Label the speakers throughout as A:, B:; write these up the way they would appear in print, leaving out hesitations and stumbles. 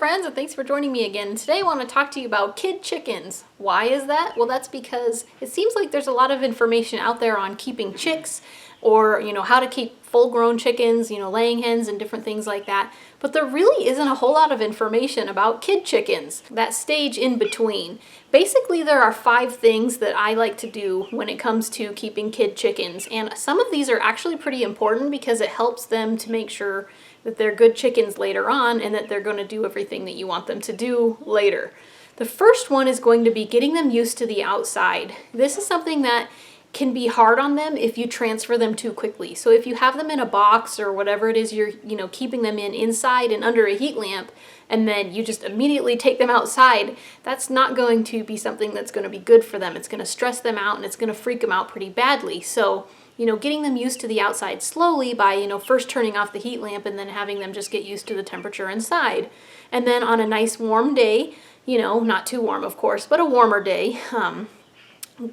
A: friends, and thanks for joining me again. Today I want to talk to you about kid chickens. Why is that? Well, that's because it seems like there's a lot of information out there on keeping chicks or, how to keep full-grown chickens, laying hens and different things like that. But there really isn't a whole lot of information about kid chickens, that stage in between. Basically, there are 5 things that I like to do when it comes to keeping kid chickens. And some of these are actually pretty important because it helps them to make sure that they're good chickens later on and that they're going to do everything that you want them to do later. The first one is going to be getting them used to the outside. This is something that can be hard on them if you transfer them too quickly. So if you have them in a box or whatever it is you're keeping them in inside and under a heat lamp, and then you just immediately take them outside, that's not going to be something that's going to be good for them. It's going to stress them out and it's going to freak them out pretty badly. So getting them used to the outside slowly by, first turning off the heat lamp and then having them just get used to the temperature inside. And then on a nice warm day, not too warm of course, but a warmer day,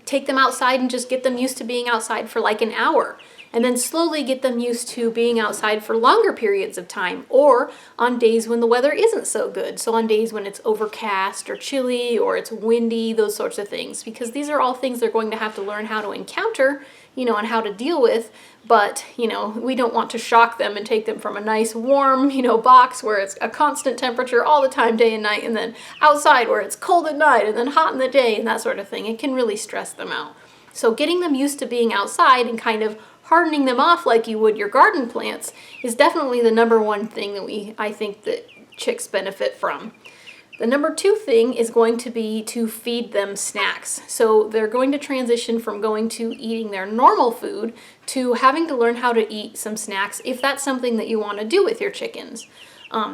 A: take them outside and just get them used to being outside for like an hour. And then slowly get them used to being outside for longer periods of time, or on days when the weather isn't so good. So on days when it's overcast or chilly or it's windy, those sorts of things, because these are all things they're going to have to learn how to encounter, and how to deal with. But, we don't want to shock them and take them from a nice warm, box where it's a constant temperature all the time, day and night, and then outside where it's cold at night and then hot in the day and that sort of thing. It can really stress them out. So getting them used to being outside and kind of hardening them off like you would your garden plants is definitely the number one thing that I think that chicks benefit from. The number 2 thing is going to be to feed them snacks. So they're going to transition from going to eating their normal food to having to learn how to eat some snacks if that's something that you want to do with your chickens.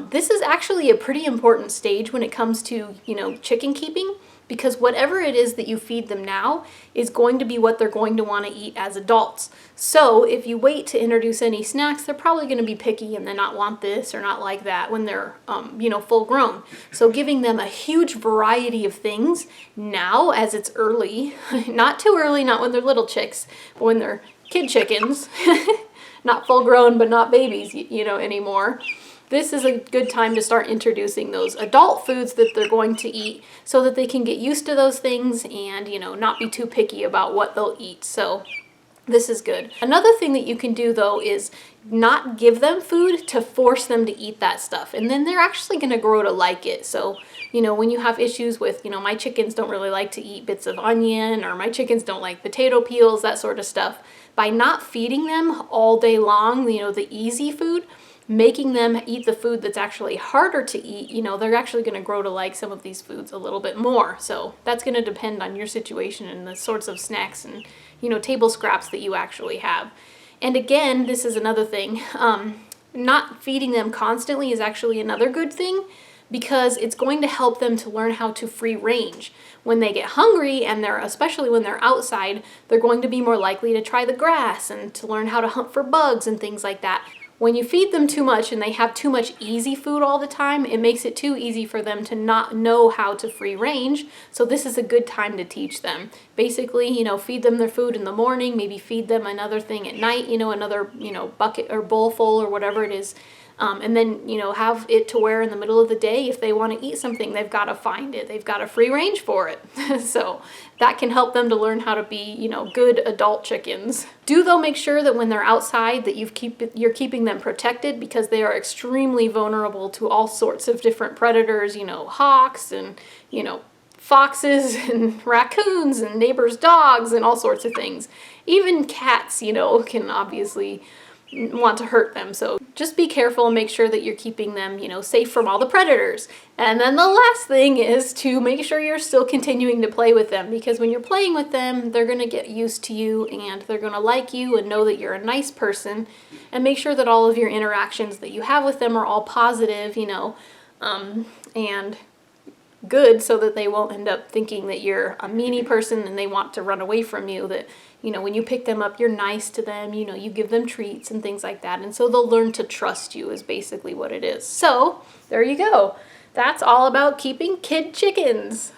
A: This is actually a pretty important stage when it comes to, chicken keeping, because whatever it is that you feed them now is going to be what they're going to want to eat as adults. So if you wait to introduce any snacks, they're probably going to be picky and they not want this or not like that when they're, full grown. So giving them a huge variety of things now as it's early, not too early, not when they're little chicks, but when they're kid chickens, not full grown but not babies, anymore. This is a good time to start introducing those adult foods that they're going to eat so that they can get used to those things and, not be too picky about what they'll eat. So this is good. Another thing that you can do though is not give them food to force them to eat that stuff. And then they're actually going to grow to like it. So, when you have issues with, my chickens don't really like to eat bits of onion, or my chickens don't like potato peels, that sort of stuff, by not feeding them all day long, the easy food, making them eat the food that's actually harder to eat, they're actually going to grow to like some of these foods a little bit more. So that's going to depend on your situation and the sorts of snacks and, table scraps that you actually have. And again, this is another thing. Not feeding them constantly is actually another good thing, because it's going to help them to learn how to free range. When they get hungry, and especially when they're outside, they're going to be more likely to try the grass and to learn how to hunt for bugs and things like that. When you feed them too much and they have too much easy food all the time, it makes it too easy for them to not know how to free range. So this is a good time to teach them. Basically, feed them their food in the morning, maybe feed them another thing at night, another, bucket or bowl full or whatever it is. And then, have it to where in the middle of the day, if they want to eat something, they've got to find it. They've got a free range for it. So that can help them to learn how to be, good adult chickens. Do though make sure that when they're outside that you're keeping them protected, because they are extremely vulnerable to all sorts of different predators, hawks and, foxes and raccoons and neighbors' dogs and all sorts of things. Even cats, can obviously want to hurt them. So just be careful and make sure that you're keeping them, safe from all the predators. And then the last thing is to make sure you're still continuing to play with them, because when you're playing with them, they're going to get used to you and they're going to like you and know that you're a nice person. And make sure that all of your interactions that you have with them are all positive, and good, so that they won't end up thinking that you're a meanie person and they want to run away from you. That when you pick them up, you're nice to them, you give them treats and things like that. And so they'll learn to trust you is basically what it is. So there you go. That's all about keeping kid chickens.